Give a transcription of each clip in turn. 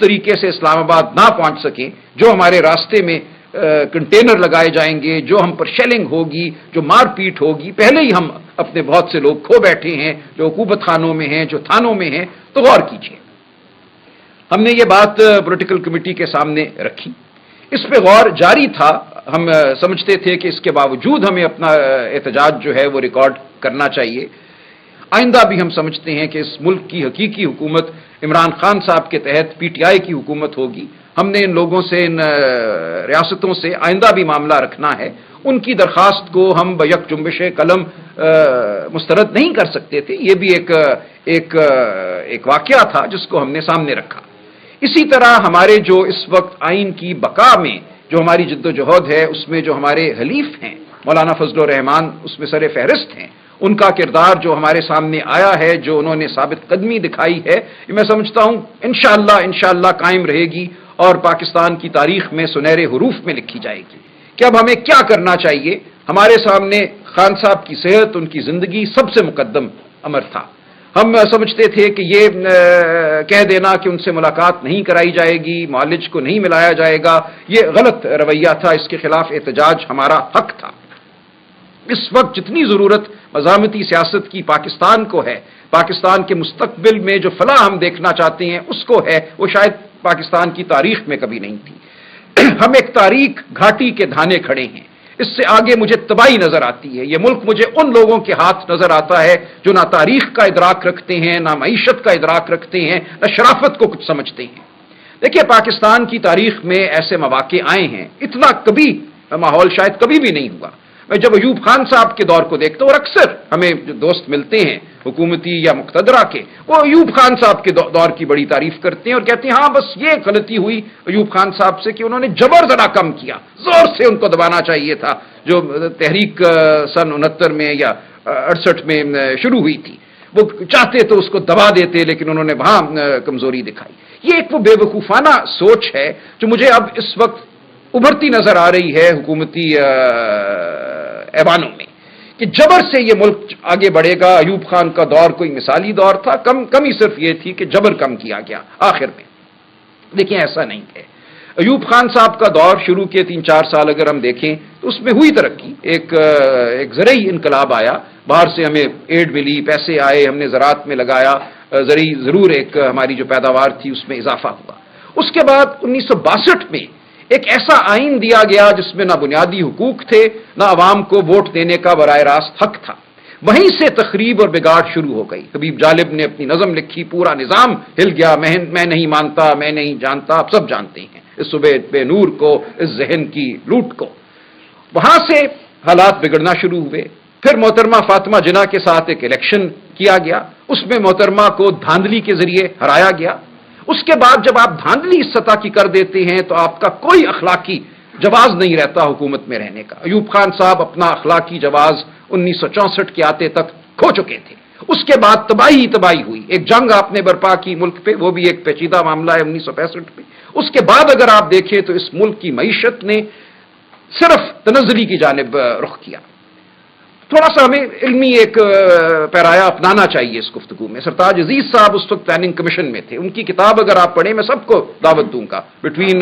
طریقے سے اسلام آباد نہ پہنچ سکیں، جو ہمارے راستے میں کنٹینر لگائے جائیں گے، جو ہم پر شیلنگ ہوگی، جو مار پیٹ ہوگی، پہلے ہی ہم اپنے بہت سے لوگ کھو بیٹھے ہیں، جو حکومت خانوں میں ہیں، جو تھانوں میں ہیں، تو غور کیجیے۔ ہم نے یہ بات پولیٹیکل کمیٹی کے سامنے رکھی، اس پہ غور جاری تھا۔ ہم سمجھتے تھے کہ اس کے باوجود ہمیں اپنا احتجاج جو ہے وہ ریکارڈ کرنا چاہیے۔ آئندہ بھی ہم سمجھتے ہیں کہ اس ملک کی حقیقی حکومت عمران خان صاحب کے تحت پی ٹی آئی کی حکومت ہوگی۔ ہم نے ان لوگوں سے، ان ریاستوں سے آئندہ بھی معاملہ رکھنا ہے۔ ان کی درخواست کو ہم بیک جنبش قلم مسترد نہیں کر سکتے تھے۔ یہ بھی ایک واقعہ تھا جس کو ہم نے سامنے رکھا۔ اسی طرح ہمارے جو اس وقت آئین کی بقا میں جو ہماری جد و جہد ہے، اس میں جو ہمارے حلیف ہیں مولانا فضل الرحمان اس میں سر فہرست ہیں، ان کا کردار جو ہمارے سامنے آیا ہے، جو انہوں نے ثابت قدمی دکھائی ہے، یہ میں سمجھتا ہوں انشاءاللہ قائم رہے گی اور پاکستان کی تاریخ میں سنہرے حروف میں لکھی جائے گی۔ کہ اب ہمیں کیا کرنا چاہیے؟ ہمارے سامنے خان صاحب کی صحت، ان کی زندگی سب سے مقدم امر تھا۔ ہم سمجھتے تھے کہ یہ کہہ دینا کہ ان سے ملاقات نہیں کرائی جائے گی، معالج کو نہیں ملایا جائے گا، یہ غلط رویہ تھا، اس کے خلاف احتجاج ہمارا حق تھا۔ اس وقت جتنی ضرورت مزاحمتی سیاست کی پاکستان کو ہے، پاکستان کے مستقبل میں جو فلاح ہم دیکھنا چاہتے ہیں اس کو ہے، وہ شاید پاکستان کی تاریخ میں کبھی نہیں تھی۔ ہم ایک تاریخ گھاٹی کے دھانے کھڑے ہیں، اس سے آگے مجھے تباہی نظر آتی ہے۔ یہ ملک مجھے ان لوگوں کے ہاتھ نظر آتا ہے جو نہ تاریخ کا ادراک رکھتے ہیں، نہ معیشت کا ادراک رکھتے ہیں، نہ شرافت کو کچھ سمجھتے ہیں۔ دیکھیے، پاکستان کی تاریخ میں ایسے مواقع آئے ہیں، اتنا کبھی ماحول شاید کبھی بھی نہیں ہوا۔ میں جب ایوب خان صاحب کے دور کو دیکھتا ہوں، اور اکثر ہمیں جو دوست ملتے ہیں حکومتی یا مقتدرہ کے، وہ ایوب خان صاحب کے دور کی بڑی تعریف کرتے ہیں اور کہتے ہیں ہاں بس یہ غلطی ہوئی ایوب خان صاحب سے کہ انہوں نے جبر ذرا کم کیا، زور سے ان کو دبانا چاہیے تھا، جو تحریک سن 69 میں یا 68 میں شروع ہوئی تھی۔ وہ چاہتے تو اس کو دبا دیتے، لیکن انہوں نے وہاں کمزوری دکھائی۔ یہ ایک وہ بے وقوفانہ سوچ ہے جو مجھے اب اس وقت ابھرتی نظر آ رہی ہے حکومتی ایوانوں میں، کہ جبر سے یہ ملک آگے بڑھے گا۔ ایوب خان کا دور کوئی مثالی دور تھا، کمی صرف یہ تھی کہ جبر کم کیا گیا آخر میں، لیکن ایسا نہیں ہے۔ ایوب خان صاحب کا دور شروع کے 3-4 سال اگر ہم دیکھیں تو اس میں ہوئی ترقی، ایک زرعی انقلاب آیا، باہر سے ہمیں ایڈ ملی، پیسے آئے، ہم نے زراعت میں لگایا، زرعی ضرور ایک ہماری جو پیداوار تھی اس میں اضافہ ہوا۔ اس کے بعد 1962 میں ایک ایسا آئین دیا گیا جس میں نہ بنیادی حقوق تھے، نہ عوام کو ووٹ دینے کا براہ راست حق تھا۔ وہیں سے تخریب اور بگاڑ شروع ہو گئی۔ حبیب جالب نے اپنی نظم لکھی، پورا نظام ہل گیا، میں نہیں مانتا، میں نہیں جانتا، آپ سب جانتے ہیں اس صبح بے نور کو، اس ذہن کی لوٹ کو۔ وہاں سے حالات بگڑنا شروع ہوئے۔ پھر محترمہ فاطمہ جناح کے ساتھ ایک الیکشن کیا گیا، اس میں محترمہ کو دھاندلی کے ذریعے ہرایا گیا۔ اس کے بعد جب آپ دھاندلی اس سطح کی کر دیتے ہیں تو آپ کا کوئی اخلاقی جواز نہیں رہتا حکومت میں رہنے کا۔ ایوب خان صاحب اپنا اخلاقی جواز 1964 کے آتے تک کھو چکے تھے۔ اس کے بعد تباہی ہوئی، ایک جنگ آپ نے برپا کی ملک پہ، وہ بھی ایک پیچیدہ معاملہ ہے 1965 میں۔ اس کے بعد اگر آپ دیکھیں تو اس ملک کی معیشت نے صرف تنزلی کی جانب رخ کیا۔ تھوڑا سا ہمیں علمی ایک پیرایا اپنانا چاہیے اس گفتگو میں۔ سرتاج عزیز صاحب اس وقت پلاننگ کمیشن میں تھے، ان کی کتاب اگر آپ پڑھیں، میں سب کو دعوت دوں گا، بٹوین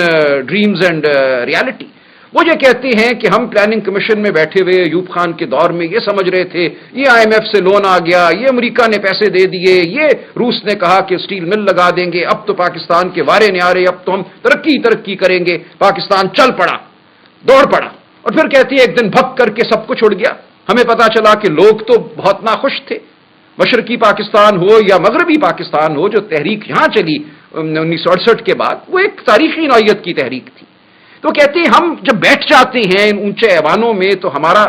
ڈریمز اینڈ ریالٹی۔ وہ یہ کہتے ہیں کہ ہم پلاننگ کمیشن میں بیٹھے ہوئے ایوب خان کے دور میں یہ سمجھ رہے تھے یہ IMF سے لون آ گیا، یہ امریکہ نے پیسے دے دیے، یہ روس نے کہا کہ سٹیل مل لگا دیں گے، اب تو پاکستان کے وارے نہیں آ رہے، اب تو ہم ترقی کریں گے۔ پاکستان چل پڑا، دوڑ پڑا، اور پھر کہتی ہے ایک دن بھگ کر کے سب کچھ اڑ گیا۔ ہمیں پتا چلا کہ لوگ تو بہت ناخوش تھے۔ مشرقی پاکستان ہو یا مغربی پاکستان ہو، جو تحریک یہاں چلی 1968 کے بعد، وہ ایک تاریخی نوعیت کی تحریک تھی۔ تو کہتے ہیں ہم جب بیٹھ جاتے ہیں ان اونچے ایوانوں میں تو ہمارا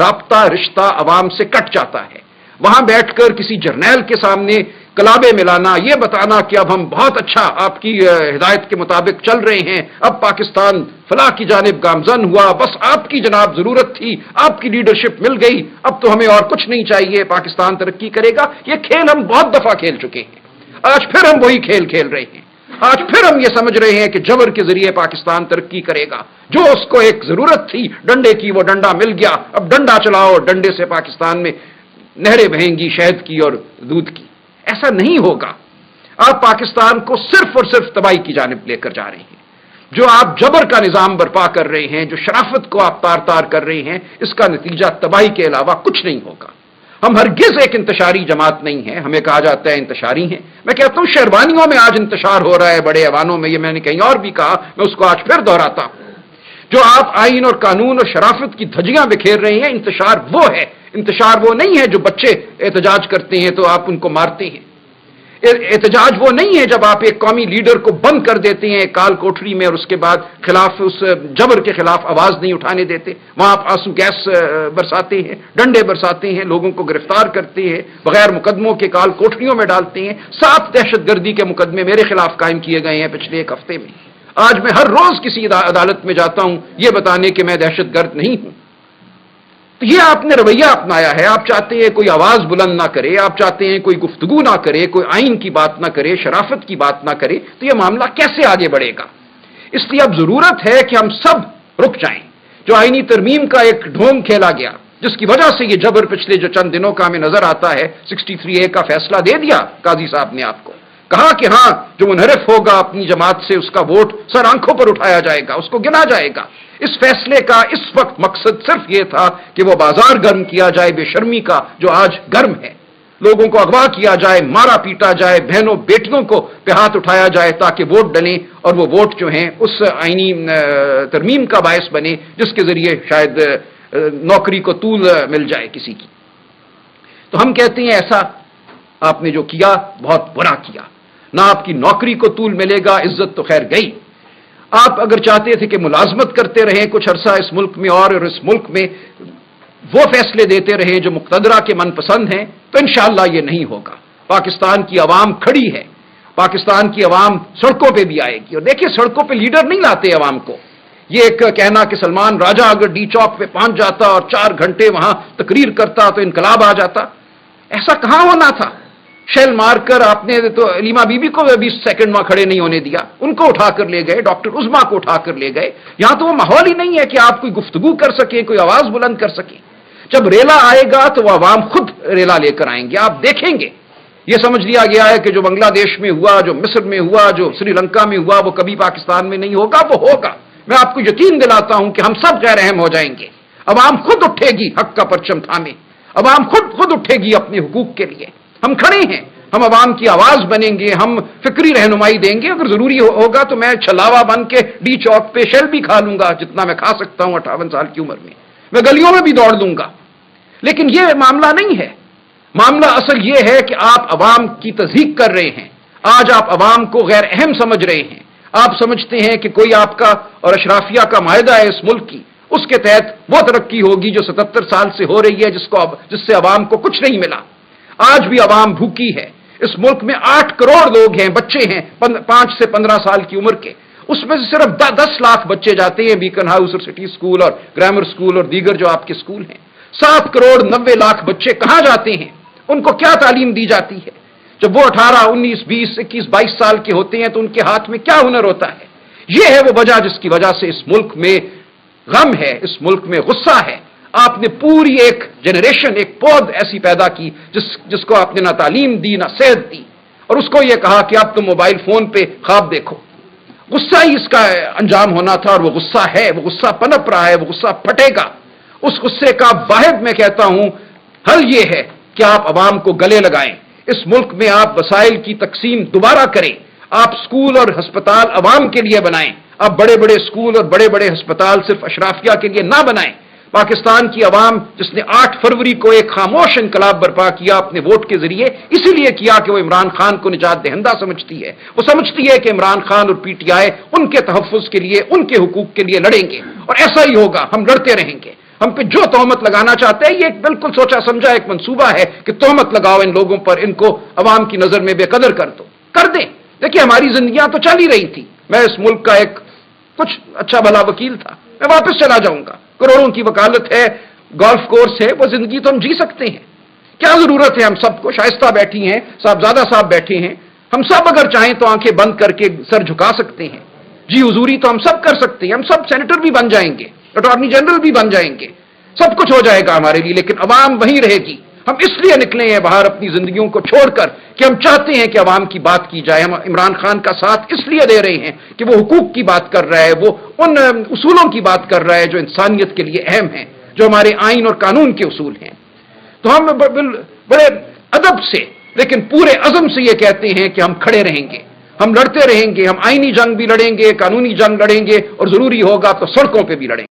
رابطہ رشتہ عوام سے کٹ جاتا ہے۔ وہاں بیٹھ کر کسی جرنیل کے سامنے کلابے ملانا، یہ بتانا کہ اب ہم بہت اچھا آپ کی ہدایت کے مطابق چل رہے ہیں، اب پاکستان فلاح کی جانب گامزن ہوا، بس آپ کی جناب ضرورت تھی، آپ کی لیڈرشپ مل گئی، اب تو ہمیں اور کچھ نہیں چاہیے، پاکستان ترقی کرے گا۔ یہ کھیل ہم بہت دفعہ کھیل چکے ہیں، آج پھر ہم وہی کھیل کھیل رہے ہیں۔ آج پھر ہم یہ سمجھ رہے ہیں کہ جبر کے ذریعے پاکستان ترقی کرے گا۔ جو اس کو ایک ضرورت تھی ڈنڈے کی، وہ ڈنڈا مل گیا، اب ڈنڈا چلاؤ، ڈنڈے سے پاکستان میں نہریں بہیں گی شہد کی اور دودھ کی۔ ایسا نہیں ہوگا۔ آپ پاکستان کو صرف اور صرف تباہی کی جانب لے کر جا رہے ہیں. جو آپ جبر کا نظام برپا کر رہے ہیں، جو شرافت کو آپ تار تار کر رہے ہیں، اس کا نتیجہ تباہی کے علاوہ کچھ نہیں ہوگا. ہم ہرگز ایک انتشاری جماعت نہیں ہیں. ہمیں کہا جاتا ہے انتشاری ہیں. میں کہتا ہوں شیروانیوں میں آج انتشار ہو رہا ہے، بڑے ایوانوں میں. یہ میں نے کہیں اور بھی کہا، میں اس کو آج پھر دہراتا ہوں. جو آپ آئین اور قانون اور شرافت کی دھجیاں بکھیر رہے ہیں، انتشار وہ ہے. انتشار وہ نہیں ہے جو بچے احتجاج کرتے ہیں تو آپ ان کو مارتے ہیں. احتجاج وہ نہیں ہے جب آپ ایک قومی لیڈر کو بند کر دیتے ہیں کال کوٹری میں اور اس کے بعد خلاف اس جبر کے خلاف آواز نہیں اٹھانے دیتے. وہاں آپ آنسو گیس برساتے ہیں، ڈنڈے برساتے ہیں، لوگوں کو گرفتار کرتے ہیں، بغیر مقدموں کے کال کوٹریوں میں ڈالتے ہیں. 7 دہشت گردی کے مقدمے میرے خلاف قائم کیے گئے ہیں پچھلے ایک ہفتے میں. آج میں ہر روز کسی عدالت میں جاتا ہوں یہ بتانے کہ میں دہشت گرد نہیں ہوں. تو یہ آپ نے رویہ اپنایا ہے. آپ چاہتے ہیں کوئی آواز بلند نہ کرے، آپ چاہتے ہیں کوئی گفتگو نہ کرے، کوئی آئین کی بات نہ کرے، شرافت کی بات نہ کرے. تو یہ معاملہ کیسے آگے بڑھے گا؟ اس لیے اب ضرورت ہے کہ ہم سب رک جائیں. جو آئینی ترمیم کا ایک ڈھونگ کھیلا گیا، جس کی وجہ سے یہ جبر پچھلے جو چند دنوں کا ہمیں نظر آتا ہے، 63A کا فیصلہ دے دیا قاضی صاحب نے. آپ کو کہا کہ ہاں جو منحرف ہوگا اپنی جماعت سے اس کا ووٹ سر آنکھوں پر اٹھایا جائے گا، اس کو گنا جائے گا. اس فیصلے کا اس وقت مقصد صرف یہ تھا کہ وہ بازار گرم کیا جائے بے شرمی کا جو آج گرم ہے. لوگوں کو اغوا کیا جائے، مارا پیٹا جائے، بہنوں بیٹیوں کو پہ ہاتھ اٹھایا جائے تاکہ ووٹ ڈلیں اور وہ ووٹ جو ہیں اس آئینی ترمیم کا باعث بنے جس کے ذریعے شاید نوکری کو طول مل جائے کسی کی. تو ہم کہتے ہیں ایسا آپ نے جو کیا بہت برا کیا. نہ آپ کی نوکری کو طول ملے گا، عزت تو خیر گئی. آپ اگر چاہتے تھے کہ ملازمت کرتے رہیں کچھ عرصہ اس ملک میں اور اس ملک میں وہ فیصلے دیتے رہیں جو مقتدرہ کے من پسند ہیں، تو انشاءاللہ یہ نہیں ہوگا. پاکستان کی عوام کھڑی ہے، پاکستان کی عوام سڑکوں پہ بھی آئے گی. اور دیکھیے سڑکوں پہ لیڈر نہیں لاتے عوام کو. یہ ایک کہنا کہ سلمان راجہ اگر ڈی چوک پہ پہنچ جاتا اور 4 گھنٹے وہاں تقریر کرتا تو انقلاب آ جاتا، ایسا کہاں ہونا تھا. شیل مار کر آپ نے تو علیمہ بی بی کو 20 سیکنڈ وہاں کھڑے نہیں ہونے دیا، ان کو اٹھا کر لے گئے، ڈاکٹر عظما کو اٹھا کر لے گئے. یہاں تو وہ ماحول ہی نہیں ہے کہ آپ کوئی گفتگو کر سکیں، کوئی آواز بلند کر سکیں. جب ریلا آئے گا تو وہ عوام خود ریلا لے کر آئیں گے، آپ دیکھیں گے. یہ سمجھ لیا گیا ہے کہ جو بنگلہ دیش میں ہوا، جو مصر میں ہوا، جو سری لنکا میں ہوا، وہ کبھی پاکستان میں نہیں ہوگا. وہ ہوگا. میں آپ کو یقین دلاتا ہوں کہ ہم سب غیر اہم ہو جائیں گے. عوام خود اٹھے گی حق کا پرچم تھامے، عوام خود اٹھے گی اپنے حقوق کے لیے. ہم کھڑے ہیں، ہم عوام کی آواز بنیں گے، ہم فکری رہنمائی دیں گے. اگر ضروری ہوگا تو میں چھلاوا بن کے ڈی چوک پہ شیل بھی کھا لوں گا جتنا میں کھا سکتا ہوں 58 سال کی عمر میں گلیوں میں بھی دوڑ لوں گا. لیکن یہ معاملہ نہیں ہے. معاملہ اصل یہ ہے کہ آپ عوام کی تضحیک کر رہے ہیں. آج آپ عوام کو غیر اہم سمجھ رہے ہیں. آپ سمجھتے ہیں کہ کوئی آپ کا اور اشرافیہ کا معاہدہ ہے اس ملک کی، اس کے تحت وہ ترقی ہوگی جو 77 سال سے ہو رہی ہے، جس سے عوام کو کچھ نہیں ملا. آج بھی عوام بھوکی ہے. اس ملک میں 8 کروڑ لوگ ہیں، بچے ہیں 5 سے 15 سال کی عمر کے. اس میں سے صرف 10 لاکھ بچے جاتے ہیں بیکن ہاؤس اور سٹی سکول اور گرامر سکول اور دیگر جو آپ کے سکول ہیں. 7 کروڑ 90 لاکھ بچے کہاں جاتے ہیں؟ ان کو کیا تعلیم دی جاتی ہے؟ جب وہ 18 19 20 21 22 سال کے ہوتے ہیں تو ان کے ہاتھ میں کیا ہنر ہوتا ہے؟ یہ ہے وہ وجہ جس کی وجہ سے اس ملک میں غم ہے، اس ملک میں غصہ ہے. آپ نے پوری ایک جنریشن، ایک پود ایسی پیدا کی جس کو آپ نے نہ تعلیم دی نہ صحت دی، اور اس کو یہ کہا کہ اب تم موبائل فون پہ خواب دیکھو. غصہ ہی اس کا انجام ہونا تھا، اور وہ غصہ ہے، وہ غصہ پنپ رہا ہے، وہ غصہ پھٹے گا. اس غصے کا واحد میں کہتا ہوں حل یہ ہے کہ آپ عوام کو گلے لگائیں. اس ملک میں آپ وسائل کی تقسیم دوبارہ کریں. آپ سکول اور ہسپتال عوام کے لیے بنائیں. آپ بڑے بڑے سکول اور بڑے بڑے ہسپتال صرف اشرافیہ کے لیے نہ بنائیں. پاکستان کی عوام جس نے 8 فروری کو ایک خاموش انقلاب برپا کیا اپنے ووٹ کے ذریعے، اسی لیے کیا کہ وہ عمران خان کو نجات دہندہ سمجھتی ہے. وہ سمجھتی ہے کہ عمران خان اور پی ٹی آئی ان کے تحفظ کے لیے، ان کے حقوق کے لیے لڑیں گے، اور ایسا ہی ہوگا. ہم لڑتے رہیں گے. ہم پہ جو تہمت لگانا چاہتے ہیں، یہ ایک بالکل سوچا سمجھا ایک منصوبہ ہے کہ تہمت لگاؤ ان لوگوں پر، ان کو عوام کی نظر میں بے قدر کر دو، کر دیں. دیکھیے ہماری زندگیاں تو چل ہی رہی تھی. میں اس ملک کا ایک کچھ اچھا بھلا وکیل تھا. میں واپس چلا جاؤں گا. کروڑوں کی وکالت ہے، گولف کورس ہے، وہ زندگی تو ہم جی سکتے ہیں. کیا ضرورت ہے؟ ہم سب کو، شائستہ بیٹھی ہیں، صاحبزادہ صاحب بیٹھے ہیں، ہم سب اگر چاہیں تو آنکھیں بند کر کے سر جھکا سکتے ہیں. جی حضوری تو ہم سب کر سکتے ہیں. ہم سب سینیٹر بھی بن جائیں گے، اٹارنی جنرل بھی بن جائیں گے، سب کچھ ہو جائے گا ہمارے لیے. لیکن عوام وہیں رہے گی. ہم اس لیے نکلے ہیں باہر اپنی زندگیوں کو چھوڑ کر کہ ہم چاہتے ہیں کہ عوام کی بات کی جائے. ہم عمران خان کا ساتھ اس لیے دے رہے ہیں کہ وہ حقوق کی بات کر رہا ہے, وہ ان اصولوں کی بات کر رہا ہے جو انسانیت کے لیے اہم ہیں, جو ہمارے آئین اور قانون کے اصول ہیں. تو ہم بڑے ادب سے لیکن پورے عزم سے یہ کہتے ہیں کہ ہم کھڑے رہیں گے, ہم لڑتے رہیں گے, ہم آئینی جنگ بھی لڑیں گے, قانونی جنگ لڑیں گے, اور ضروری ہوگا تو سڑکوں پہ بھی لڑیں گے.